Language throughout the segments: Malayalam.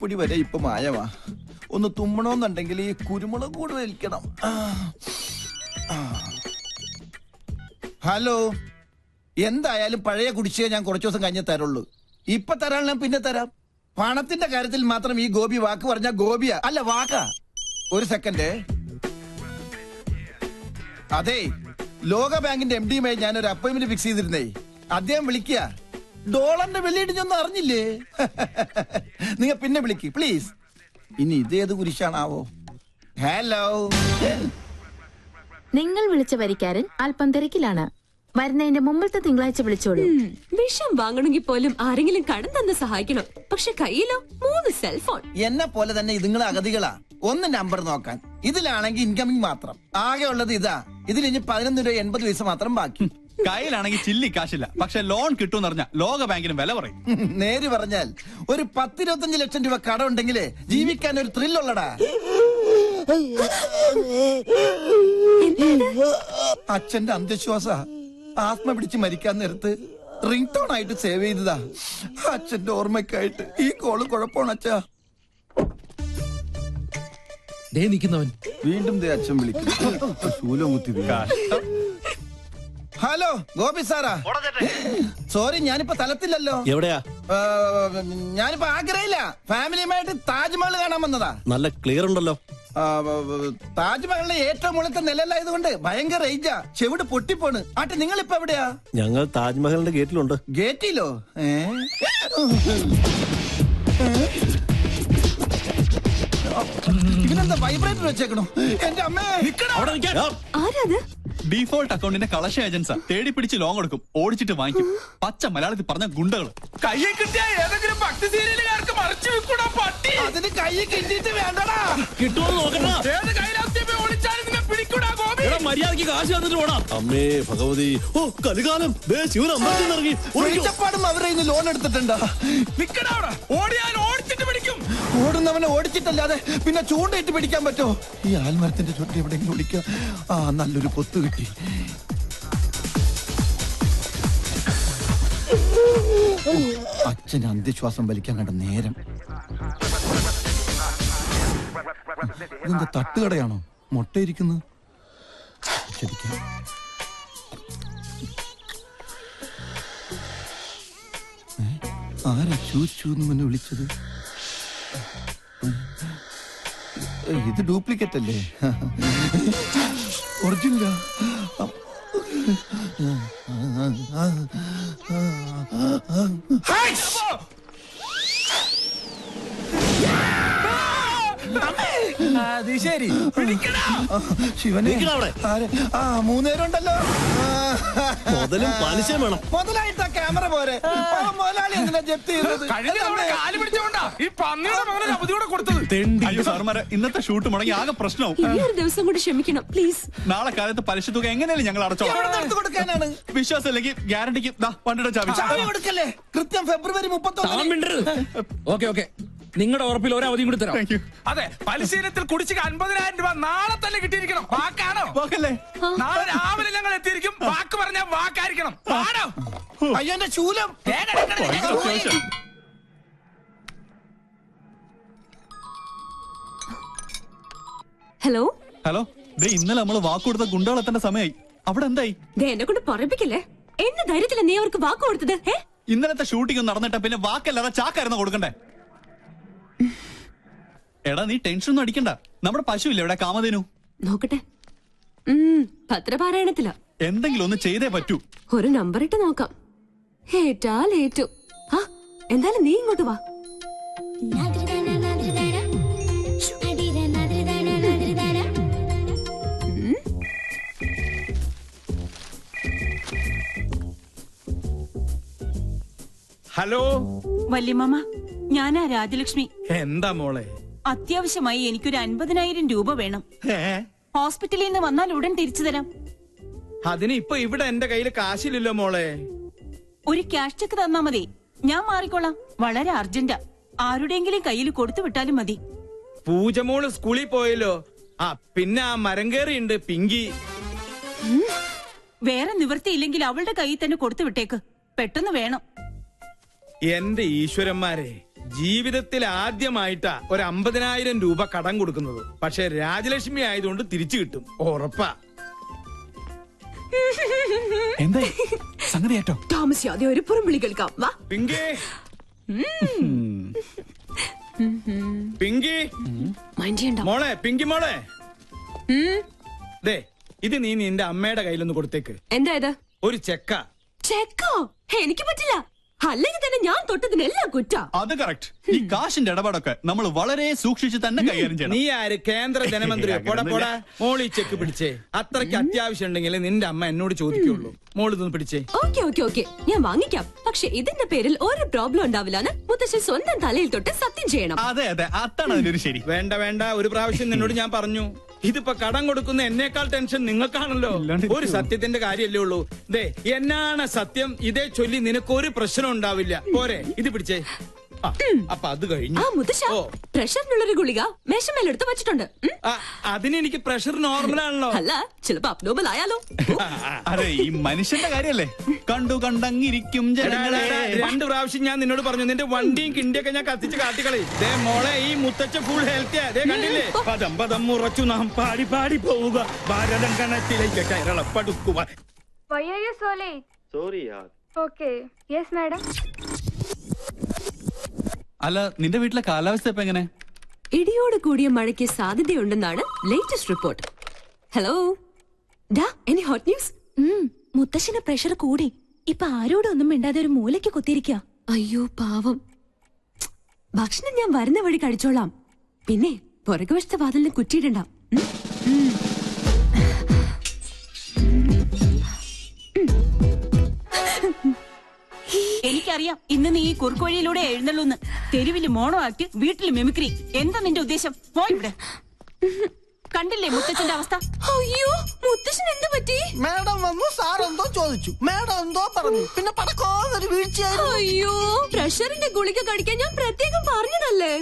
പൊടി വരെ ഇപ്പൊ മായമാ. ഒന്ന് തുമ്മണമെന്നുണ്ടെങ്കിൽ ഈ കുരുമുളക് കൂടെ വലിക്കണം. ഹലോ, എന്തായാലും പഴയ കുടിശ്ശിക ഞാൻ കുറച്ചു ദിവസം കഴിഞ്ഞേ തരുള്ളൂ. ഇപ്പൊ തരാൻ ഞാൻ പിന്നെ തരാം. പണത്തിന്റെ കാര്യത്തിൽ മാത്രം ഈ ഗോപി വാക്ക് പറഞ്ഞ ഗോപിയാ അല്ല വാക്കാ. ഒരു സെക്കൻഡ്. അതെ, ലോക ബാങ്കിന്റെ MD-യുമായി ഞാനൊരു അപ്പോയിന്റ്മെന്റ് ഫിക്സ് ചെയ്തിരുന്നേ. അദ്ദേഹം വിളിക്കുക. ഡോളറിന്റെ വെള്ളിയിടിഞ്ഞൊന്നും അറിഞ്ഞില്ലേ? നിങ്ങൾ പിന്നെ വിളിക്ക് പ്ലീസ്. ഇനി ഇതേത് കുരിശാണാവോ? ഹലോ, നിങ്ങൾ വിളിച്ച വരിക്കാരൻ അല്പം തിരക്കിലാണ്. വരുന്നതിന്റെ മുമ്പത്തെ തിങ്കളാഴ്ച വിളിച്ചോളൂ. വിഷം വാങ്ങണമെങ്കിൽ പോലും ആരെങ്കിലും കടം തന്ന് സഹായിക്കണം. പക്ഷെ കയ്യിലോ 3 സെൽഫോൺ. എന്നെ പോലെ തന്നെ ഇതുങ്ങളെ അഗതികളാ. ഒന്ന് നമ്പർ നോക്കാൻ. ഇതിലാണെങ്കിൽ ഇൻകമിങ് മാത്രം. ആകെ ഉള്ളത് ഇതാ. ഇതിൽ ഇനി 11 രൂപ 80 പൈസ മാത്രം ബാക്കി. കയ്യിലാണെങ്കിൽ ചില്ലി കാശില്ല. പക്ഷെ ലോൺ കിട്ടുമെന്ന് പറഞ്ഞാൽ ലോക ബാങ്കിന് വില പറയും. നേര് പറഞ്ഞാൽ ഒരു 10-25 ലക്ഷം രൂപ കടം ഉണ്ടെങ്കിലേ ജീവിക്കാൻ ഒരു ത്രില്ലുള്ളടാ. അച്ഛന്റെ അന്ധവിശ്വാസ. ആത്മ പിടിച്ച് മരിക്കാൻ നേരത്ത് റിംഗ് ടോൺ ആയിട്ട് സേവ് ചെയ്തതാ. അച്ഛന്റെ ഓർമ്മയ്ക്കായിട്ട്. ഈ കോള് കുഴപ്പമാണ് അച്ഛാ. വീണ്ടും അച്ഛൻ വിളിക്കും. ശൂലം കുത്തി. Hello Gopi Sarah. സോറി, ഞാനിപ്പോ തലത്തില്ലല്ലോ. എവിടെയാ? ഞാനിപ്പോ ആഗ്രയില്ല. ഫാമിലിയുമായിട്ട് താജ്മഹൽ കാണാൻ വന്നതാ. നല്ല ക്ലിയർ ഉണ്ടല്ലോ. താജ്മഹലിന്റെ ഏറ്റവും മുകളിലത്തെ നിലയിലായതുകൊണ്ട് ഭയങ്കര റേഞ്ചാ. ചെവിട് പൊട്ടിപ്പോണ്. ആട്ടെ, നിങ്ങളിപ്പോ എവിടെയാ? ഞങ്ങൾ താജ്മഹലിന്റെ ഗേറ്റിലുണ്ട്. ഗേറ്റിലോ? ഇതിനെന്താ വൈബ്രേറ്റർ വെച്ചേക്കണോ? എന്റെ അമ്മേ. ആരാത്? ഡീഫോൾട്ട് അക്കൗണ്ടിന്റെ കളക്ഷൻ ഏജൻസാ. തേടി പിടിച്ച് ലോൺ കൊടുക്കും, ഓടിച്ചിട്ട് വാങ്ങിക്കും. പച്ച മലയാളത്തിൽ പറഞ്ഞ ഗുണ്ടകള്. കയ്യെ കിട്ടിയ ഏതെങ്കിലും ഭക്തി സീരിയലുകാർക്ക് മറിച്ചു വെക്കൂടാ പട്ടി. അതിന് കൈ കിട്ടിയിട്ട് വേണ്ടടാ. കിട്ടുമോ നോക്കണ്ട. ഏത് കയ്യിലാസ്യമേ ഒളിച്ചാലും നിന്നെ പിടിക്കൂടാ ഗോപി. മര്യാദക്ക് കാശ് തന്നിട്ട് പോടാം. അമ്മേ ഭഗവതി. ഓ കലികാലം. ശിവൻ അമ്പലത്തിൽ ഇറങ്ങി. ഒഴിച്ചപ്പാടും അവരെ ഇന്ന് ലോൺ എടുത്തിട്ടുണ്ടാ. നിക്കടാ അവിടെ. ഓടിയാൽ ഓടിച്ചിട്ട് പിടിക്കും. ഓടുന്നവനെ ഓടിച്ചിട്ടല്ലാതെ പിന്നെ ചൂണ്ടയിട്ട് പിടിക്കാൻ പറ്റോ? ഈ ആൽമരത്തിന്റെ ചുറ്റി എവിടെയെങ്കിലും വിളിക്കാം. നല്ലൊരു പൊത്ത് കിട്ടി. അച്ഛന് അന്ധവിശ്വാസം വലിക്കാൻ കണ്ട നേരം. ഇതെന്താ തട്ടുകടയാണോ? മുട്ടയിരിക്കുന്നത്. ശരിക്കും ആരാ ചൂന്ന് മുന്നെ വിളിച്ചത്? ഇത് ഡ്യൂപ്ലിക്കേറ്റ് അല്ലേ? ഒറിജിനലാ? അത് ശരി. ശിവനെ 3 നേരമുണ്ടല്ലോ. മുതലും പലിശയും വേണം. മുതലായിട്ട് ക്യാമറ പോരെ. മുതലാളി എന്തിനാ ജപ്തി ചെയ്തത്? കാല് പിടിച്ചോണ്ടാ ഈ പന്നിയുടെ മകനെ അവധിയോടെ കൊടുത്തത്. അയ്യോ സാറുമാരെ, ഇന്നത്തെ ഷൂട്ട് മുടങ്ങി ആകെ പ്രശ്നവും. ഈ ഒരു ദിവസം കൂടി ക്ഷമിക്കണം പ്ലീസ്. നാളെ കാലത്ത് പലിശ തുക എങ്ങനെയാലും ഞങ്ങൾ അടച്ചോളാം. എടുത്ത് കൊടുക്കാനാണ്. വിശ്വാസം ഇല്ലെങ്കിൽ ഗ്യാരണ്ടിക്ക് വണ്ടിയുടെ ചാവി. ചാവി കൊടുക്കല്ലേ? കൃത്യം ഫെബ്രുവരി 31. ഓക്കെ നിങ്ങളുടെ ഉറപ്പിൽ ഒരു അവധിയും കൂടി തരാം. അതെ, പരിശീലനത്തിൽ കുടിശ്ശിക 50,000 രൂപ നാളെ തന്നെ കിട്ടിയിരിക്കണം. വാക്കാണോ? വാക്കല്ലേ? നാളെ രാവിലെ ഞങ്ങൾ എത്തിയിരിക്കും. വാക്ക് പറഞ്ഞാൽ വാക്കായിരിക്കണം. ആണോ? അയ്യോ എന്റെ ശൂലം. ഹലോ ഹലോ, ഇന്നലെ നമ്മള് വാക്ക് കൊടുത്ത ഗുണ്ടകളെത്തേണ്ട സമയമായി. അവിടെ എന്തായി? എന്നെ കൊണ്ട് പറപ്പിക്കല്ലേ. എന്നെ ധൈര്യത്തില നീ അവർക്ക് വാക്ക് കൊടുത്തത്? ഇന്നലത്തെ ഷൂട്ടിംഗ് നടന്നിട്ട് പിന്നെ വാക്കല്ലാതെ ചാക്കായിരുന്നു കൊടുക്കണ്ടേ? എടാ നീ ടെൻഷൻ ഒന്നും അടിക്കണ്ട. നമ്മുടെ പശുവില്ലേ ഇവിടെ, കാമധേനു? നോക്കട്ടെ. പത്രപാരായണത്തില. എന്തെങ്കിലും ഒന്ന് ചെയ്തേ പറ്റൂ. ഒരു നമ്പർ ഇട്ട് നോക്കാം. ഏറ്റാൽ ഏറ്റു. എന്തായാലും നീ ഇങ്ങോട്ട് വാ. ഹലോ വല്യമ്മ, ഞാനാ രാജലക്ഷ്മി. എന്താ മോളെ? അത്യാവശ്യമായി എനിക്കൊരു 50,000 രൂപ വേണം. ഹോസ്പിറ്റലിൽ നിന്ന് വന്നാൽ ഉടൻ തിരിച്ചു തരാം. അതിന് ഇപ്പൊ ഇവിടെ എന്റെ കയ്യിൽ കാശില്ലല്ലോ മോളെ. ഒരു ക്യാഷ് ചെക്ക് തന്നാ മതി, ഞാൻ മാറിക്കോളാം. വളരെ അർജന്റാ. ആരുടെയെങ്കിലും കയ്യിൽ കൊടുത്തു വിട്ടാലും മതി. പൂജമോള് സ്കൂളിൽ പോയല്ലോ. പിന്നെ ആ മരം കയറിയുണ്ട് പിങ്കി. വേറെ നിവൃത്തിയില്ലെങ്കിൽ അവളുടെ കയ്യിൽ തന്നെ കൊടുത്തു വിട്ടേക്ക്. പെട്ടെന്ന് വേണം. എന്റെ ഈശ്വരന്മാരെ, ജീവിതത്തിൽ ആദ്യമായിട്ടാ ഒരു 50,000 രൂപ കടം കൊടുക്കുന്നത്. പക്ഷെ രാജലക്ഷ്മി ആയതുകൊണ്ട് തിരിച്ചു കിട്ടും, ഉറപ്പാ. എന്താ സംഗതി ഏറ്റോ? താമസിയാതെ ഒരു പുറംവിളി കേൾക്കാം. വാ പിങ്കി, പിങ്കി മൈൻഡ് ചെയ്യണ്ട. മോളെ, പിങ്കി മോളെ, ദേ ഇത് നീ നിന്റെ അമ്മയുടെ കയ്യിലൊന്ന് കൊടുത്തേക്ക്. എന്താ ഇത്? ഒരു ചെക്ക. ചെക്കോ? എനിക്ക് പറ്റില്ല. അല്ലെങ്കിൽ തന്നെ ഞാൻ തൊട്ടതിനെല്ലാം കുറ്റ. അത് കറക്റ്റ്. ഈ കാശിന്റെ ഇടപാടൊക്കെ നമ്മൾ വളരെ സൂക്ഷിച്ച് തന്നെ കൈകാര്യം ചെയ്യണം. നീ ആര്? കേന്ദ്ര ധനമന്ത്രി? പോടാ പോടാ. മോളി ചെക്ക് പിടിച്ചേ. അത്രയ്ക്ക് അത്യാവശ്യം ഉണ്ടെങ്കിൽ നിന്റെ അമ്മ എന്നോട് ചോദിക്കുള്ളൂ. മോളിതൊന്ന് പിടിച്ചേ. ഓക്കെ ഓക്കെ ഓക്കെ, ഞാൻ വാങ്ങിക്കാം. പക്ഷെ ഇതിന്റെ പേരിൽ ഒരു പ്രോബ്ലം ഉണ്ടാവില്ലാന്ന് മുത്തശ്ശൻ സ്വന്തം തലയിൽ തൊട്ട് സത്യം ചെയ്യണം. അതെ അതെ, അതാണ് അതിനൊരു ശരി. വേണ്ട വേണ്ട, ഒരു പ്രാവശ്യം നിന്നോട് ഞാൻ പറഞ്ഞു. ഇതിപ്പോ കടം കൊടുക്കുന്ന എന്നേക്കാൾ ടെൻഷൻ നിങ്ങൾക്കാണല്ലോ. ഒരു സത്യത്തിന്റെ കാര്യല്ലേ ഉള്ളൂ. ദേ എന്നാണ് സത്യം, ഇതേ ചൊല്ലി നിനക്കൊരു പ്രശ്നം ഉണ്ടാവില്ല. പോരെ, ഇത് പിടിച്ചേ. അപ്പൊ അത് കഴിഞ്ഞു. ആ മുത്തശ്ശ, പ്രഷറിനുള്ളൊരു ഗുളിക മേശമേലെടുത്ത് വെച്ചിട്ടുണ്ട്. അതിനെനിക്ക് പ്രഷർ നോർമലാണല്ലോ. അല്ല, ചിലപ്പോ അബ്നോർമൽ ആയാലോ. അതെ, ഈ മനുഷ്യന്റെ കാര്യല്ലേ. കണ്ടു കണ്ടങ്ങിരിക്കും ജനങ്ങളെ. 2 പ്രാവശ്യം ഞാൻ നിന്നോട് പറഞ്ഞു, നിന്റെ വണ്ടിയും കിണ്ടിയൊക്കെ ഞാൻ കത്തിച്ച് കാട്ടിക്കളി. ദേ മോളെ, ഈ മുത്തച്ഛ ഫുൾ ഹെൽത്തിയാ. ദേ കണ്ടില്ലേ? പദം പദം ഉറച്ചു നാം പാടി പാടി പോവുക, ഭാരതം കണത്തിലേക്ക് കേരളപ്പെടുക്കുക. Why are you so late? Sorry, yaar. Okay. Yes, madam. അല്ല, നിന്റെ വീട്ടിലെ കാലാവസ്ഥ ഇപ്പൊ എങ്ങനെ? ഇടിയോട് കൂടിയ മഴയ്ക്ക് സാധ്യതയുണ്ടെന്നാണ് ലേറ്റസ്റ്റ് റിപ്പോർട്ട്. ഹലോ ഡാ, എനി ഹോട്ട് ന്യൂസ്? മുത്തശ്ശന് പ്രഷർ കൂടി. ഇപ്പൊ ആരോടൊന്നും മിണ്ടാതെ ഒരു മൂലയ്ക്ക് കുത്തിയിരിക്കുക. അയ്യോ പാവം. ഭക്ഷണം ഞാൻ വരുന്ന വഴി കഴിച്ചോളാം. പിന്നെ പുറകുവശത്തെ വാതിലിന് കുറ്റിയിടണ്ട. എനിക്കറിയാം ഇന്ന് നീ ഈ കുറുക്കുവഴിയിലൂടെ എഴുന്നള്ളൂന്ന്. തെരുവില് മോണോ ആക്ട്, വീട്ടില് മിമിക്രി. എന്താ നിന്റെ ഉദ്ദേശം? പോയിവിടെ. കണ്ടില്ലേ മുത്തച്ഛന്റെ അവസ്ഥ? അയ്യോ, മുത്തശ്ശൻ എന്ത് പറ്റി? മാഡം വന്നു, സാർ എന്തോ ചോദിച്ചു, മാഡം എന്തോ പറഞ്ഞു, പിന്നെ പടക്കോന്നൊരു വീഴ്ചയായിരുന്നു. അയ്യോ, പ്രഷറിന്റെ ഗുളിക കഴിക്കാൻ ഞാൻ പ്രത്യേകം പറഞ്ഞതല്ലേ.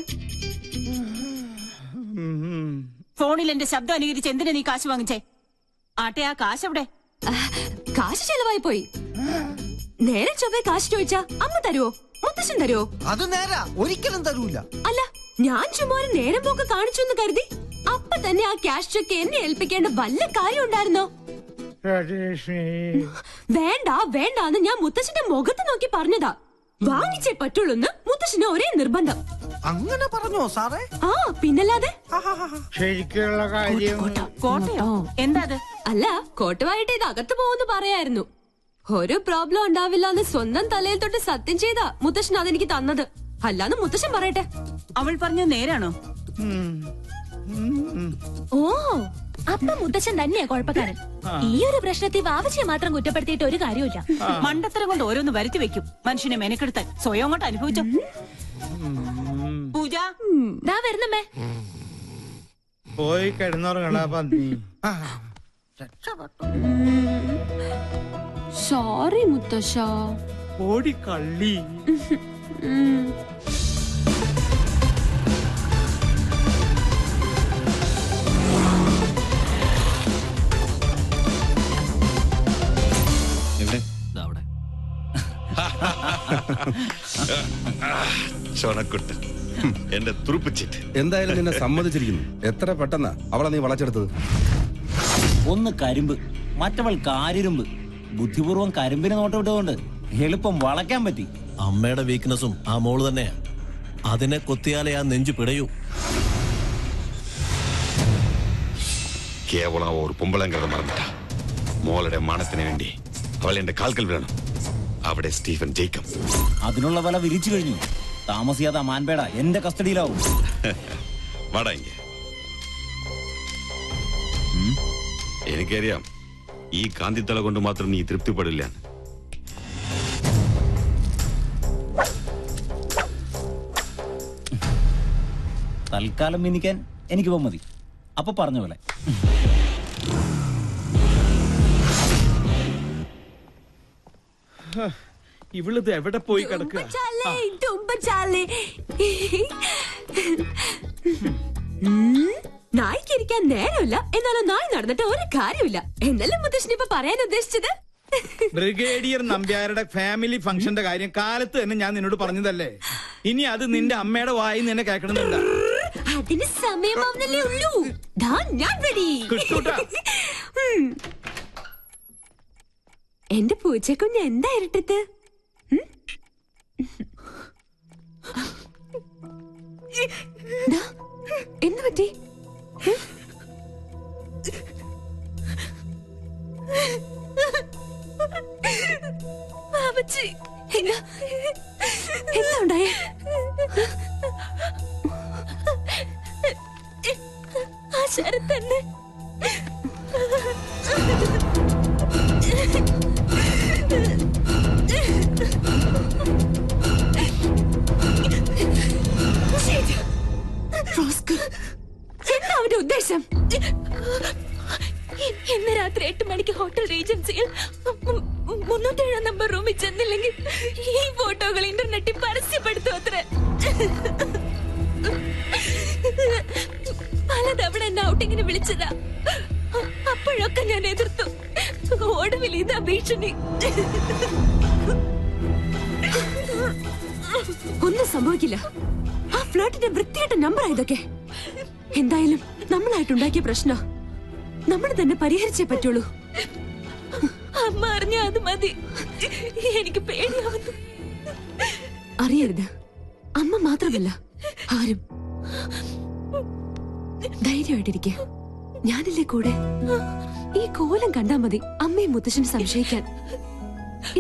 ഫോണിൽ എന്റെ ശബ്ദം അനുകരിച്ച് എന്തിനാ നീ കാശ് വാങ്ങിച്ചേ? ആട്ടെ, ആ കാശ് എവിടെ? കാശ് ചെലവായി പോയി. നേരെ ചൊവ്വേ കാശ് ചോദിച്ചാ അമ്മ തരുവോ? മുത്തശ്ശൻ തരുവോ? അത് നേരാ, ഒരിക്കലും തരൂല. അല്ല, ഞാൻ ചുമ്മാ ഒരു നേരം പോക്ക് കാണിച്ചു എന്ന് കരുതി അപ്പൊ തന്നെ ആ ക്യാഷ് ചെക്ക് എന്നെ ഏൽപ്പിക്കേണ്ട വല്ല കാര്യം ഉണ്ടായിരുന്നോ? വേണ്ട വേണ്ടാന്ന് ഞാൻ മുത്തശ്ശന്റെ മുഖത്ത് നോക്കി പറഞ്ഞതാ. വാങ്ങിച്ചേ പറ്റുള്ളൂന്ന് മുത്തശ്ശന് ഒരേ നിർബന്ധം. അങ്ങനെ പറഞ്ഞോ സാറേ? ആ പിന്നല്ലാതെ. ശരിക്കുള്ള കാര്യം. കോട്ടയോ? എന്താ അത്? അല്ല, കോട്ടുവായിട്ട് ഇത് അകത്ത് പോകുന്നു പറയായിരുന്നു. ഒരു പ്രോബ്ലം ഉണ്ടാവില്ല എന്ന് സ്വന്തം തലയിൽ തൊട്ട് സത്യം ചെയ്താ മുത്തശ്ശൻ അതെനിക്ക് തന്നത്. അല്ലാന്ന് മുത്തശ്ശൻ പറയട്ടെ. അവൾ പറഞ്ഞത് നേരാണോ? ഓ, അപ്പൊ മുത്തച്ഛൻ തന്നെയാ കുഴപ്പക്കാരൻ. ഈ ഒരു പ്രശ്നത്തിൽ വാവച്ചിയെ മാത്രം കുറ്റപ്പെടുത്തിയിട്ട് ഒരു കാര്യമില്ല. മണ്ടത്തരം കൊണ്ട് ഓരോന്ന് വരുത്തി വെക്കും. മനുഷ്യനെ മെനക്കെടുത്താൻ സ്വയം അങ്ങോട്ട് അനുഭവിച്ചോ. പൂജ ദാ വരുന്നമ്മേ. പോയി കിടന്നുറങ്ങടാ പന്നി. സോറി മുത്തശ്ശ. ഓടി കള്ളി. ചൊണക്കുട്ട്, എന്റെ തുറുപ്പിച്ചിട്ട്. എന്തായാലും നിന്നെ സമ്മതിച്ചിരിക്കുന്നു. എത്ര പെട്ടെന്നാ അവളെ നീ വളച്ചെടുത്തത്. ഒന്ന് കരിമ്പ്, മറ്റവൾ കാരിരുമ്പ്. ബുദ്ധിപൂർവ്വം കരിമ്പിനെ നോട്ടമിട്ടുകൊണ്ട് എളുപ്പം വളയ്ക്കാൻ പറ്റി. അമ്മയുടെ വീക്ക്നെസ്സും ആ മോള് തന്നെയാ. അതിനെ കൊത്തിയാലേ ആ നെഞ്ചു പിടയൂ. കേവലം ഒരു പൊമ്പളങ്കത മറന്നിട്ട മോളുടെ മാനത്തിന് വേണ്ടി അവൾ എന്റെ കാൽക്കൽ വീഴണം. അവിടെ സ്റ്റീഫൻ ജേക്കബ്. അതിനുള്ള വില വിരിച്ചു കഴിഞ്ഞു. താമസിയാതെ മാൻപേട എന്റെ കസ്റ്റഡിയിലാവും. വാടാ ഇങ്ങ. എനിക്കറിയാം ഈ കാന്തിത്തള കൊണ്ട് മാത്രം നീ തൃപ്തിപ്പെടില്ല. തൽക്കാലം മിനിക്കാൻ എനിക്കിപ്പോ മതി. അപ്പൊ പറഞ്ഞ പോലെ. ഇവളിത് എവിടെ പോയി കിടക്കുക? നായ്ക്കിരിക്കാൻ നേരമില്ല, എന്നാലും നായ് നടന്നിട്ട് ഒരു കാര്യമില്ല. എന്നല്ലേ മുത്തശ്ശൻ ഇപ്പൊ പറയാൻ ഉദ്ദേശിച്ചത്? ബ്രിഗേഡിയർ നമ്പ്യാരുടെ ഫാമിലി ഫംഗ്ഷന്റെ കാര്യം കാലത്ത് തന്നെ ഞാൻ നിന്നോട് പറഞ്ഞതല്ലേ? ഇനി അത് നിന്റെ അമ്മയുടെ വായി നിന്നെ കേൾക്കണമെന്നുണ്ട. അതിന് സമയമാവുന്നല്ലേ ഉള്ളൂ. ദാ ഞാൻ ready. എന്റെ പൂച്ചക്കുഞ്ഞ് എന്താ ഇരട്ടത്ത്? എന്ത് പറ്റി? എന്താ ഉണ്ടായേ? ആ ശരത് തന്നെ. എന്താ അവന്റെ ഉദ്ദേശം? ഇന്ന് രാത്രി 8 മണിക്ക് ഹോട്ടൽ റീജൻസിയിൽ 307 നമ്പർ റൂമിൽ ചെന്നില്ലെങ്കിൽ ഈ ഫോട്ടോകൾ ഇന്റർനെറ്റിൽ പരസ്യപ്പെടുത്തും അത്രേ. പലതവണ എന്നെ ഔട്ടിങ്ങിന് വിളിച്ചതാ. അപ്പോഴൊക്കെ ഞാൻ എതിർത്തു. ഒടുവിൽ ഇതാ ഭീഷണി. ഒന്നും സംഭവിക്കില്ല. ആ ഫ്ലോട്ടിന്റെ വൃത്തിയായിട്ട നമ്പർ ഇതൊക്കെ. എന്തായാലും നമ്മളായിട്ടുണ്ടാക്കിയ പ്രശ്ന നമ്മൾ തന്നെ പരിഹരിച്ചേ പറ്റുള്ളൂ. അമ്മ അറിഞ്ഞാ അത് മതി. എനിക്ക് പേടിയാവുന്നു. അറിയരുത്. അമ്മ മാത്രമല്ല ആരും. ധൈര്യമായിട്ടിരിക്കെ. ഞാനില്ലേ കൂടെ. ഈ കോലം കണ്ടാ മതി അമ്മയും മുത്തശ്ശനും സംശയിക്കാൻ.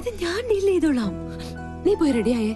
ഇത് ഞാൻ ഡീൽ ചെയ്തോളാം. നീ പോയി റെഡിയായേ.